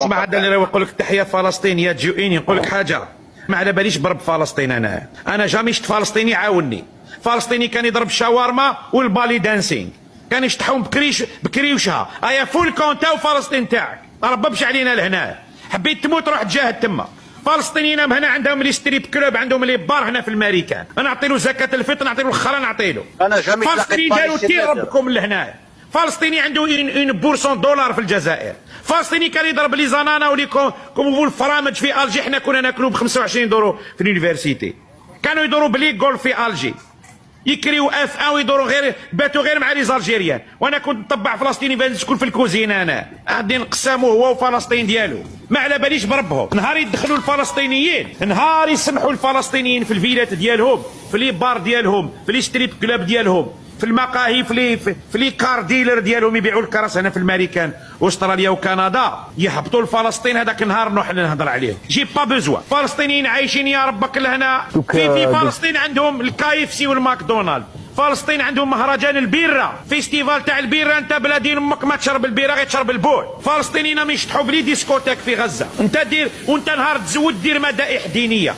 ما عاد اللي يقول لك تحيه فلسطينيه تجويني نقول لك حاجه، ما على باليش برب فلسطين. انا جامي شفت فلسطيني عاوني. فلسطيني كان يضرب الشاورما والبالي دانسينغ، كان يشطحهم بكريوشها. ايا فول كونتا وفلسطين تاعك رببش علينا لهنا. حبيت تموت روح تجاهد تما. فلسطينيين هنا عندهم لي ستريب كلوب، عندهم لي بار هنا في الامريكان. انا نعطي له زكاه الفطر، نعطي له الخرا، نعطي له. انا جامي فلسطيني داروا تير ربكم لهنا. فلسطيني عنده اون بورسون دولار في الجزائر. فلسطيني كان يضرب لي زنانه ولي كوم الفرامج في الجي. حنا كنا ناكلوا ب 25 دورو في اليونيفرسيتي. كانوا يدوروا بلي جول في الجي، يكريو اف ان ويدوروا غير باتوا غير مع لي زالجيريان. وانا كنت نطبع فلسطيني بان شكون في الكوزينه. انا غادي نقسموا هو وفلسطين ديالو، ما على باليش بربهم. نهار يدخلوا الفلسطينيين، نهار يسمحوا الفلسطينيين في الفيلات ديالهم، في لي بار ديالهم، في لي ستريب كلوب ديالهم، في المقاهي، في لي كار ديلر ديالهم يبيعوا الكراس هنا في الامريكان واستراليا وكندا، يهبطوا لفلسطين. هذاك النهار نروح نهضر عليهم. جي با بوزوا. فلسطينيين عايشين يا ربك لهنا. في فلسطين عندهم الكاي اف سي والماكدونالد. فلسطين عندهم مهرجان البيره، فيستيفال تاع البيره. انت بلادين امك ما تشرب البيره غير تشرب البول. فلسطينيين ما يشطحوا بلي ديسكوتيك في غزه. انت دير وانت نهار تزود دير مدائح دينيه.